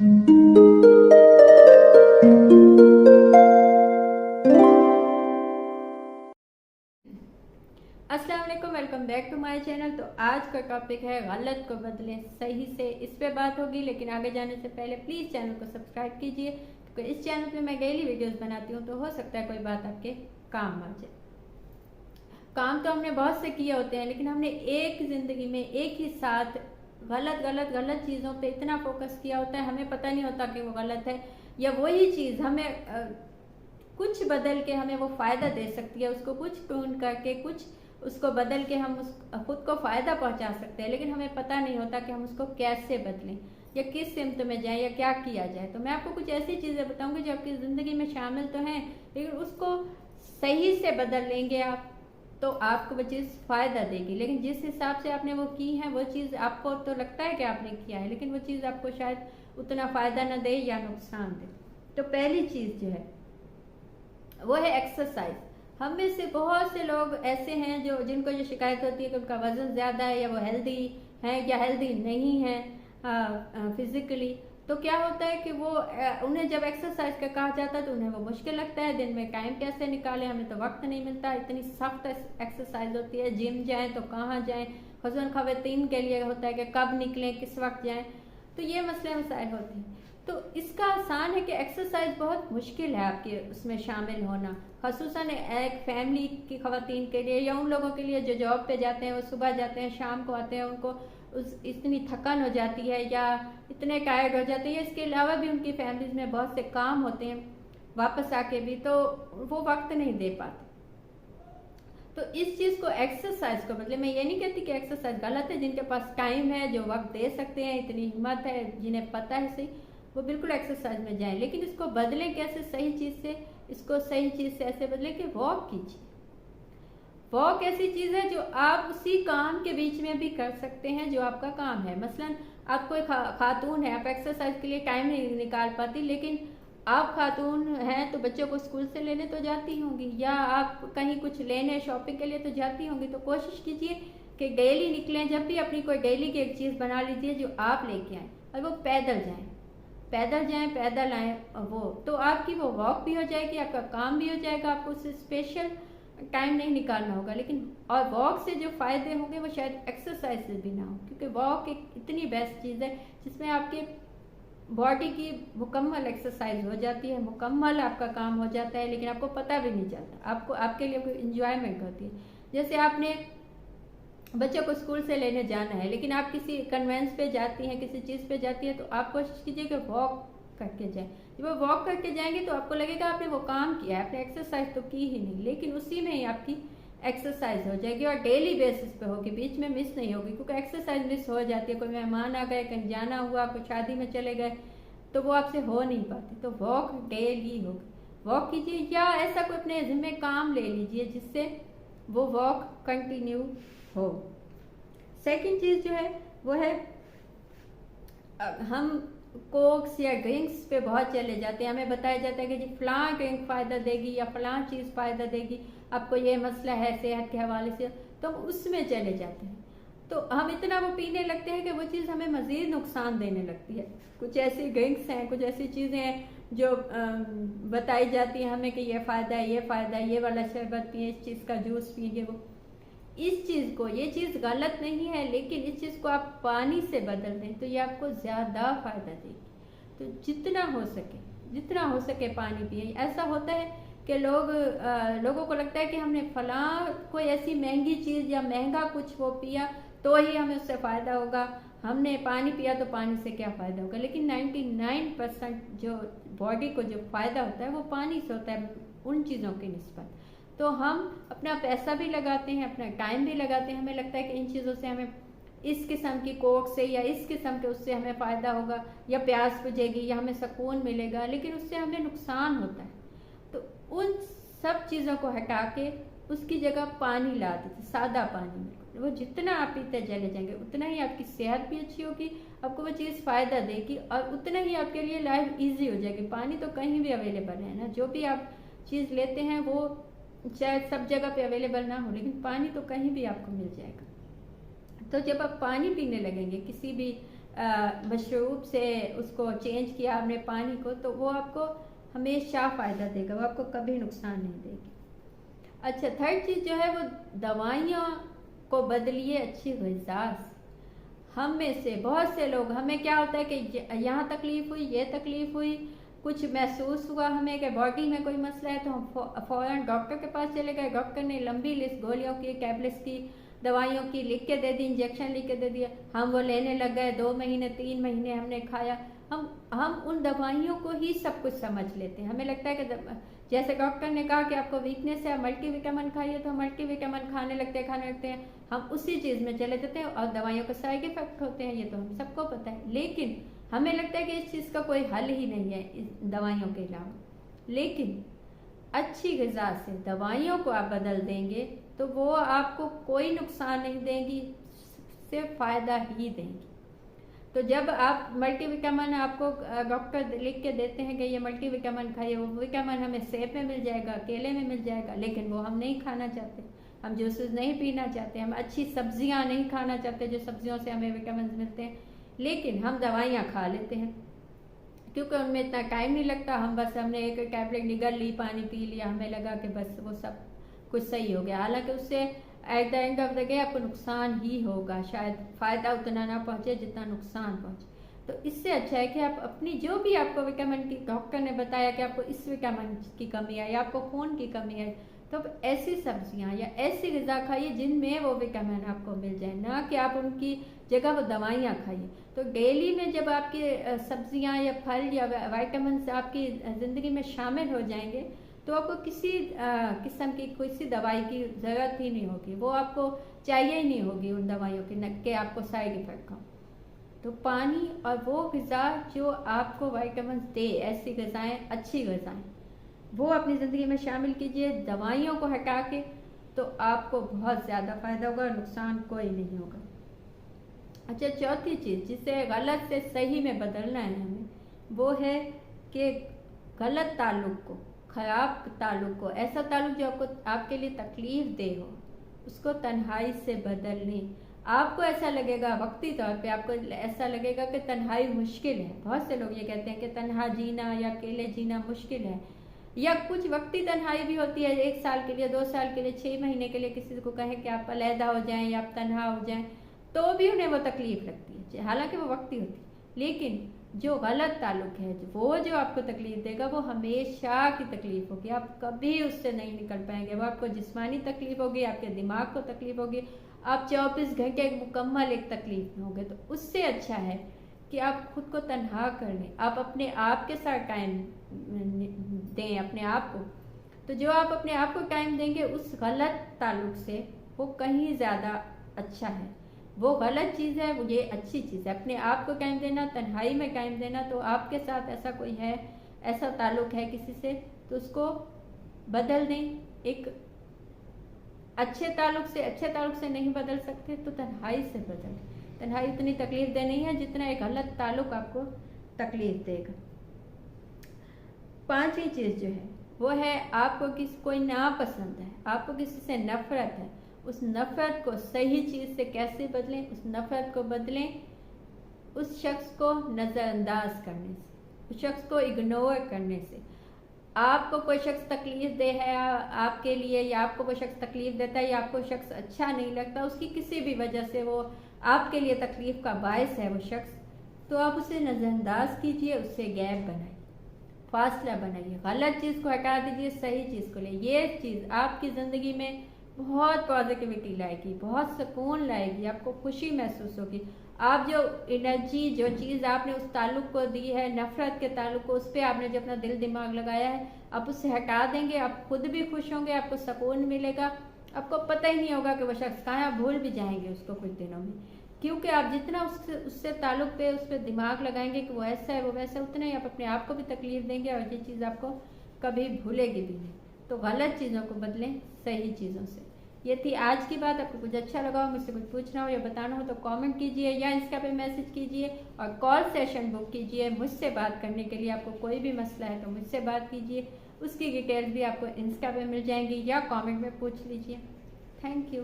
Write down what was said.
अस्सलाम वालेकुम, welcome back to my channel. तो आज का टॉपिक है गलत को बदलें सही से। इस पे बात होगी, लेकिन आगे जाने से पहले प्लीज़ चैनल को सब्सक्राइब कीजिए, क्योंकि इस चैनल पे मैं डेली वीडियोस बनाती हूँ, तो हो सकता है कोई बात आपके काम आ जाए। काम तो हमने बहुत से किए होते हैं, लेकिन हमने एक ज़िंदगी में एक ही साथ गलत गलत गलत चीज़ों पे इतना फोकस किया होता है, हमें पता नहीं होता कि वो गलत है, या वही चीज़ हमें कुछ बदल के हमें वो फ़ायदा दे सकती है। उसको कुछ ट्यून करके, कुछ उसको बदल के हम खुद को फ़ायदा पहुंचा सकते हैं, लेकिन हमें पता नहीं होता कि हम उसको कैसे बदलें या किस सिमत में जाएं या क्या किया जाए। तो मैं आपको कुछ ऐसी चीज़ें बताऊंगी जो आपकी ज़िंदगी में शामिल तो हैं, लेकिन उसको सही से बदल लेंगे आप तो आपको वो चीज़ फ़ायदा देगी। लेकिन जिस हिसाब से आपने वो की है, वो चीज़ आपको तो लगता है कि आपने किया है, लेकिन वो चीज़ आपको शायद उतना फ़ायदा न दे या नुकसान दे। तो पहली चीज़ जो है वो है एक्सरसाइज। हम में से बहुत से लोग ऐसे हैं जिनको ये शिकायत होती है कि उनका वजन ज़्यादा है, या वो हेल्दी है या हेल्दी नहीं है फिजिकली। तो क्या होता है कि वो उन्हें जब एक्सरसाइज का कहा जाता है तो उन्हें वो मुश्किल लगता है। दिन में टाइम कैसे निकालें, हमें तो वक्त नहीं मिलता, इतनी सख्त एक्सरसाइज होती है। जिम जाएं तो कहाँ जाएं, खुसूसन खवातीन के लिए होता है कि कब निकलें, किस वक्त जाएं। तो ये मसले मसाइल होते हैं। तो इसका आसान है कि एक्सरसाइज बहुत मुश्किल है आपके उसमें शामिल होना, खसूसन एक फैमिली की खवातीन के लिए, या उन लोगों के लिए जो जॉब पे जाते हैं, वो सुबह जाते हैं शाम को आते हैं, उनको इतनी थकान हो जाती है या इतने टायर्ड हो जाते हैं। इसके अलावा भी उनकी फैमिलीज में बहुत से काम होते हैं वापस आके भी, तो वो वक्त नहीं दे पाते। तो इस चीज़ को, एक्सरसाइज को, मतलब मैं ये नहीं कहती कि एक्सरसाइज गलत है। जिनके पास टाइम है, जो वक्त दे सकते हैं, इतनी हिम्मत है, जिन्हें पता है सही, वो बिल्कुल एक्सरसाइज में जाएं। लेकिन इसको बदलें कैसे सही चीज़ से? इसको सही चीज़ से ऐसे बदलें कि वॉक कीजिए। वॉक ऐसी चीज़ है जो आप उसी काम के बीच में भी कर सकते हैं जो आपका काम है। मसलन आप कोई खातून है, आप एक्सरसाइज के लिए टाइम नहीं निकाल पाती, लेकिन आप खातून हैं तो बच्चों को स्कूल से लेने तो जाती होंगी, या आप कहीं कुछ लेने शॉपिंग के लिए तो जाती होंगी। तो कोशिश कीजिए कि डेली निकलें। जब भी अपनी कोई डेली की एक चीज़ बना लीजिए जो आप लेके आएँ, और वो पैदल जाएँ, पैदल आए, वो तो आपकी वो वॉक भी हो जाएगी, आपका काम भी हो जाएगा, आपको उससे स्पेशल टाइम नहीं निकालना होगा। लेकिन और वॉक से जो फायदे होंगे वो शायद एक्सरसाइज से भी ना हो, क्योंकि वॉक एक इतनी बेस्ट चीज़ है जिसमें आपके बॉडी की मुकम्मल एक्सरसाइज हो जाती है, मुकम्मल आपका काम हो जाता है, लेकिन आपको पता भी नहीं चलता। आपको आपके लिए कोई इंजॉयमेंट होती है। जैसे आपने बच्चों को स्कूल से लेने जाना है, लेकिन आप किसी कन्वेंस पे जाती हैं, किसी चीज़ पे जाती है, तो आप कोशिश कीजिए कि वॉक करके जाएं। जब वो वॉक करके जाएंगे तो आपको लगेगा आपने वो काम किया है, आपने एक्सरसाइज तो की ही नहीं, लेकिन उसी में ही आपकी एक्सरसाइज हो जाएगी और डेली बेसिस पे होगी, बीच में मिस नहीं होगी। क्योंकि एक्सरसाइज मिस हो जाती है, कोई मेहमान आ गए, कहीं जाना हुआ, कोई शादी में चले गए, तो वो आपसे हो नहीं पाती। तो वॉक डेली होगी, वॉक कीजिए, या ऐसा कोई अपने जिम्मे काम ले लीजिए जिससे वो वॉक कंटिन्यू हो। सेकंड चीज़ जो है वो है, हम कोक्स या ड्रिंक्स पे बहुत चले जाते हैं। हमें बताया जाता है कि जी फलां ड्रिंक फ़ायदा देगी या फलां चीज़ फ़ायदा देगी, आपको ये मसला है सेहत के हवाले से, तो हम उसमें चले जाते हैं। तो हम इतना वो पीने लगते हैं कि वो चीज़ हमें मज़ीद नुकसान देने लगती है। कुछ ऐसी ड्रिंक्स हैं, कुछ ऐसी चीज़ें हैं जो बताई जाती हैं हमें कि ये फ़ायदा है, ये फ़ायदा है, ये वाला शरबत पिए, इस चीज़ का जूस पिए। वो इस चीज़ को, ये चीज़ गलत नहीं है, लेकिन इस चीज़ को आप पानी से बदल दें तो ये आपको ज़्यादा फ़ायदा देगी। तो जितना हो सके पानी पिए। ऐसा होता है कि लोगों को लगता है कि हमने फलां कोई ऐसी महंगी चीज़ या महंगा कुछ वो पिया तो ही हमें उससे फ़ायदा होगा, हमने पानी पिया तो पानी से क्या फ़ायदा होगा। लेकिन 99% जो बॉडी को जो फ़ायदा होता है वो पानी से होता है उन चीज़ों की निस्बत। तो हम अपना पैसा भी लगाते हैं, अपना टाइम भी लगाते हैं, हमें लगता है कि इन चीज़ों से हमें इस किस्म की कोक से या इस किस्म के उससे हमें फ़ायदा होगा, या प्यास बुझेगी या हमें सुकून मिलेगा, लेकिन उससे हमें नुकसान होता है। तो उन सब चीज़ों को हटा के उसकी जगह पानी ला दीजिए, सादा पानी में। वो जितना आप पीते चले जाएंगे उतना ही आपकी सेहत भी अच्छी होगी, आपको वो चीज़ फ़ायदा देगी, और उतना ही आपके लिए लाइफ ईजी हो जाएगी। पानी तो कहीं भी अवेलेबल है ना, जो भी आप चीज़ लेते हैं वो शायद सब जगह पे अवेलेबल ना हो, लेकिन पानी तो कहीं भी आपको मिल जाएगा। तो जब आप पानी पीने लगेंगे, किसी भी मशरूब से उसको चेंज किया आपने पानी को, तो वो आपको हमेशा फ़ायदा देगा, वो आपको कभी नुकसान नहीं देगी। अच्छा, थर्ड चीज़ जो है वो दवाइयों को बदलिए अच्छी ग़िज़ा से। हम में से बहुत से लोग, हमें क्या होता है कि यहाँ तकलीफ़ हुई, ये तकलीफ़ हुई, कुछ महसूस हुआ हमें कि बॉडी में कोई मसला है, तो हम फ़ौरन डॉक्टर के पास चले गए। डॉक्टर ने लंबी लिस्ट गोलियों की, टैबलेट्स की, दवाइयों की लिख के दे दी, इंजेक्शन लिख के दे दिया, हम वो लेने लग गए। 2 महीने 3 महीने हमने खाया। हम उन दवाइयों को ही सब कुछ समझ लेते हैं। हमें लगता है कि जैसे डॉक्टर ने कहा कि आपको वीकनेस है, मल्टीविटामिन खाइए, तो मल्टीविटामिन खाने लगते हैं। हम उसी चीज़ में चले जाते हैं और दवाइयों का साइड इफेक्ट होते हैं, ये तो हम सबको पता है। लेकिन हमें लगता है कि इस चीज़ का कोई हल ही नहीं है इस दवाइयों के अलावा। लेकिन अच्छी ग़िज़ा से दवाइयों को आप बदल देंगे तो वो आपको कोई नुकसान नहीं देंगी, सिर्फ फ़ायदा ही देंगी। तो जब आप मल्टीविटामिन आपको डॉक्टर लिख के देते हैं कि ये मल्टीविटामिन खाइए, वो विटामिन हमें सेब में मिल जाएगा, केले में मिल जाएगा, लेकिन वो हम नहीं खाना चाहते। हम जूसेस नहीं पीना चाहते, हम अच्छी सब्जियां नहीं खाना चाहते जो सब्जियों से हमें विटामिन मिलते हैं, लेकिन हम दवाइयाँ खा लेते हैं क्योंकि उनमें इतना टाइम नहीं लगता। हमने एक टैबलेट निगल ली, पानी पी लिया, हमें लगा कि बस वो सब कुछ सही हो गया। हालांकि उससे at the end of the day आपको नुकसान ही होगा, शायद फ़ायदा उतना ना पहुँचे जितना नुकसान पहुँचे। तो इससे अच्छा है कि आप अपनी जो भी आपको विटामिन की डॉक्टर ने बताया कि आपको इस विटामिन की कमी है या आपको खून की कमी है, तो आप ऐसी सब्जियां या ऐसी ग़िज़ा खाइए जिनमें वो विटामिन आपको मिल जाए, ना कि आप उनकी जगह वो दवाइयाँ खाइए। तो डेली में जब आपकी सब्जियां या फल या विटामिन आपकी ज़िंदगी में शामिल हो जाएंगे तो आपको किसी किस्म की किसी दवाई की ज़रूरत ही नहीं होगी, वो आपको चाहिए ही नहीं होगी उन दवाइयों की, न कि आपको साइड इफ़ेक्ट हो। तो पानी और वो ग़िज़ा जो आपको विटामिन दे, ऐसी ग़िज़ाएँ, अच्छी ग़िज़ाएँ, वो अपनी ज़िंदगी में शामिल कीजिए दवाइयों को हटा के, तो आपको बहुत ज़्यादा फ़ायदा होगा, नुकसान कोई नहीं होगा। अच्छा, चौथी चीज़ जिसे गलत से सही में बदलना है हमें, वो है कि गलत ताल्लुक़ को, ख़राब ताल्लुक़ को, ऐसा ताल्लुक़ जो आपके लिए तकलीफ़ दे हो, उसको तन्हाई से बदल लें। आपको ऐसा लगेगा वक्ती तौर पे, आपको ऐसा लगेगा कि तन्हाई मुश्किल है। बहुत से लोग ये कहते हैं कि तन्हा जीना या अकेले जीना मुश्किल है, या कुछ वक्ती तन्हाई भी होती है, 1 साल के लिए, 2 साल के लिए, 6 महीने के लिए किसी को कहें कि आप अलहदा हो जाएं या आप तन्हा हो जाएं, तो भी उन्हें वो तकलीफ़ लगती है, हालांकि वो वक्ती होती है। लेकिन जो गलत ताल्लुक़ है, वो जो आपको तकलीफ़ देगा, वो हमेशा की तकलीफ़ होगी, आप कभी उससे नहीं निकल पाएंगे। वो आपको जिस्मानी तकलीफ़ होगी, आपके दिमाग को तकलीफ़ होगी, आप 24 घंटे मुकम्मल एक तकलीफ़ में होंगे। तो उससे अच्छा है कि आप खुद को तन्हा कर लें, आप अपने आप के साथ टाइम दें अपने आप को। तो जो आप अपने आप को टाइम देंगे उस गलत ताल्लुक़ से, वो कहीं ज़्यादा अच्छा है। वो गलत चीज़ है, वो ये अच्छी चीज़ है। अपने आप को टाइम देना, तन्हाई में टाइम देना। तो आपके साथ ऐसा कोई है, ऐसा ताल्लुक़ है किसी से, तो उसको बदल दें। एक अच्छे ताल्लुक़ से नहीं बदल सकते तो तन्हाई से बदल। तन्हाई उतनी तकलीफ़ दे नहीं है जितना एक गलत ताल्लुक़ आपको तकलीफ़ देगा। 5वीं चीज़ जो है वो है, आपको कोई नापसंद है, आपको किसी से नफ़रत है, उस नफ़रत को सही चीज़ से कैसे बदलें? उस नफ़रत को बदलें उस शख्स को नज़रअंदाज करने से, उस शख्स को इग्नोर करने से। आपको कोई शख्स तकलीफ़ दे है आपके लिए, या आपको कोई शख्स तकलीफ़ देता है, या आपको शख्स अच्छा नहीं लगता, उसकी किसी भी वजह से वो आपके लिए तकलीफ़ का बायस है वो शख्स, तो आप उसे नज़रअंदाज कीजिए, उससे गैप बनाइए, फासला बनाइए, गलत चीज़ को हटा दीजिए, सही चीज़ को ले। ये चीज़ आपकी ज़िंदगी में बहुत पॉजिटिविटी लाएगी, बहुत सुकून लाएगी, आपको खुशी महसूस होगी। आप जो एनर्जी, जो चीज़ आपने उस ताल्लुक़ को दी है, नफ़रत के ताल्लुक़ को, उस पर आपने जो अपना दिल दिमाग लगाया है, आप उससे हटा देंगे, आप खुद भी खुश होंगे, आपको सुकून मिलेगा, आपको पता ही नहीं होगा कि वो शख्स कहाँ है, आप भूल भी जाएंगे उसको कुछ दिनों में, क्योंकि आप जितना उससे ताल्लुक़ पे, उस पर दिमाग लगाएंगे कि वो ऐसा है, वो वैसा, उतना ही आप अपने आप को भी तकलीफ़ देंगे और ये चीज़ आपको कभी भूलेगी भी नहीं। तो गलत चीज़ों को बदलें सही चीज़ों से। ये थी आज की बात। आपको कुछ अच्छा लगा हो, मुझसे कुछ पूछना हो या बताना हो तो कमेंट कीजिए या इंस्टा पे मैसेज कीजिए और कॉल सेशन बुक कीजिए मुझसे बात करने के लिए। आपको कोई भी मसला है तो मुझसे बात कीजिए, उसकी डिटेल्स भी आपको इंस्टा पे मिल जाएंगी या कमेंट में पूछ लीजिए। Thank you.